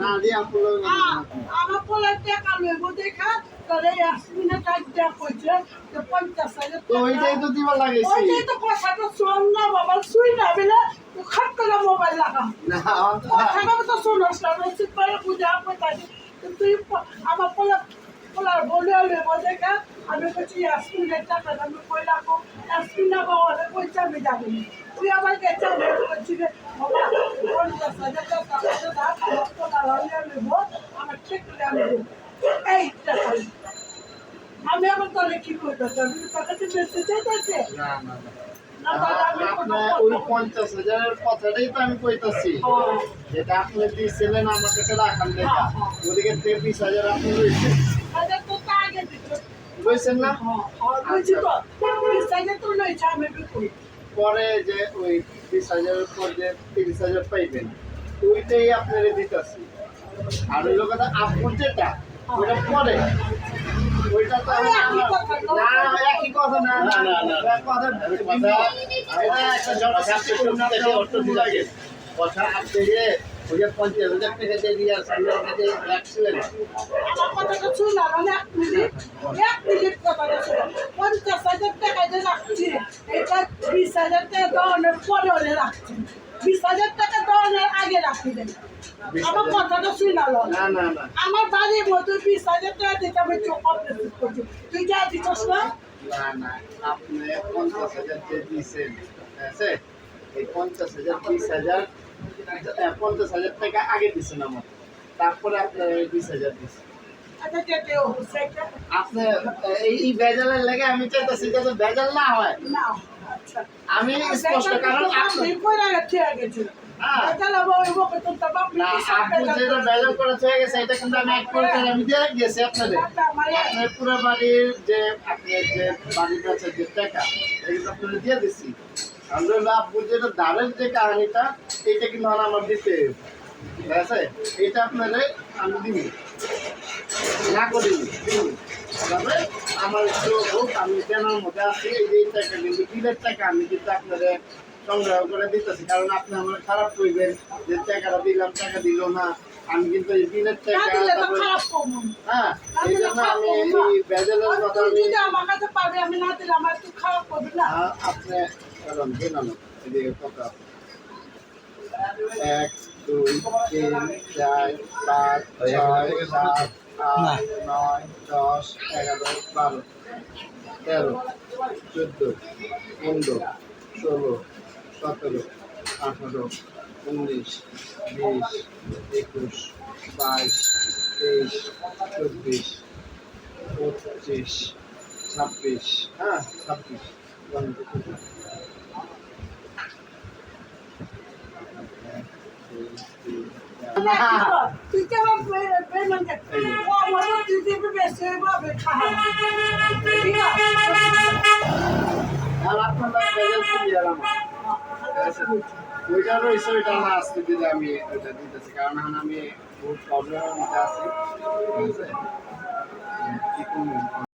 না দিয়ে আমার পোলার টাকা লইব দেখা তোর এই আসমিনে টাকা কইছে যে 50,000 তো ওইটাই তো দিবা লাগাইছি ওইটাই তো কথাটা শোন না বাবা শুই না বিলে খাট করে মোবাইল লাগা না কথাটা তো শোনস না রসিদ পারে বুঝা কইতাছি তুই আমার পোলার বলে লইব দেখা আমি কইছি আসমিনে টাকা আমি কই রাখো আসমিনা বাবা কইছে আমি যাবো তুই আমার কাছে বলছি যে বাবা 50,000 টাকা আমার ঠিক করে আমি এই টাকা আমি আবার তোরে কি করতে চাবি টাকাতে বেঁচে চাইতেছে না না না তাহলে আমি আপনার ওই 50,000-এর কথাটাই তো আমি কইতাছি যেটা আপনি দিয়েছিলেন আমার কাছে রাখান দেখা ওদিকে 20,000 আপনি লইছেন আরে তো তা আগে দিছো লইছেন না বুঝছি তো বিস্তারিত তো লইছে আমি বিকুল পরে যে ওই 20,000-এর পর যে 30,000 পাইবেন ওইটাই আপনারে দিতেছি আর ওই লোকটা আপন যেটা ওইটা পরে ওইটা তো না একই কথা না না না না কথা এটা একটা জনস্বাস্থ্য অর্থ লাগে কথা আপনি যে ওই যে 50,000 টাকা দিয়ে দিয়ে সামনে রাখছিলেন আমার কথাটা শুনলাম মানে এক মিনিট কথাটা শুনলাম 50,000 টাকা যে রাখছি এটা 20,000 টাকা দেওয়ানোর পরে ওরে রাখছি 20,000 টাকা দেওয়ানোর আগে রাখি দেন আমার কথাটা শুনলাম না না না আমার বাড়ির মধ্যে 20,000 টাকা দিতে আমি চোখ অপারেশন করছি তুই যা দিচ্ছিস না না না আপনি 50,000 যে দিয়েছেন আছে এই 50,000 20,000 50,000 টাকা আগে দিয়েছেন আমার তারপরে আপনার 20,000 দিয়েছেন আচ্ছা যেতে ও সেটা আপনি এই ভেজালের লাগে আমি চাইতেছি যাতে ভেজাল না হয় না আচ্ছা আমি স্পষ্ট কারণ আপনি কইরা গেছে গেছে তাহলে বই বকে তো বাপ না আপনি যেটা ভেজাল করে হয়ে গেছে এটা কিন্তু আমি এক করে আমি দিয়ে গেছি আপনাদের আপনার পুরো বাড়ির যে আপনার যে বাড়ির কাছে যে টাকা এটা আপনাদের দিয়ে দিচ্ছি আমরা আপনি যেটা দাঁড়ের যে কাহিনীটা এইটা কিন্তু আমার দিতে ঠিক আছে এটা আপনাদের আমি দিব না করে দিব তবে আমার একটু হোক আমি কেনার মধ্যে আছি এই যে টাকা কিন্তু বিলের টাকা আমি কিন্তু আপনাদের সংগ্রহ করে দিতেছি কারণ আপনি আমার খারাপ করবেন যে টাকাটা দিলাম টাকা দিল না আমি কিন্তু এই বিলের টাকা হ্যাঁ এই জন্য আমি এই ভেজালের কথা আমি আমার কাছে পাবে আমি না দিলে আমার একটু খারাপ করবে না আপনি কারণ কেন এদিকে কথা 1 2 3 4 5 6 7 8 9 10 11 12 13 14 15 16 17 18 19 20 21 22 23 24 25 26 হ্যাঁ 26 তুই কেমন পেমেন্ট ও আমার তুই দিবি বেশি ভাবে খাওয়া ঠিক আছে আর আপনার ভেজাল কি আর আমার ওইটা রয়েছে ওইটা আমার আজকে দিলে আমি ওইটা দিতেছি কারণ আমি বহুত প্রবলেমের মধ্যে আছি ঠিক আছে কি করবো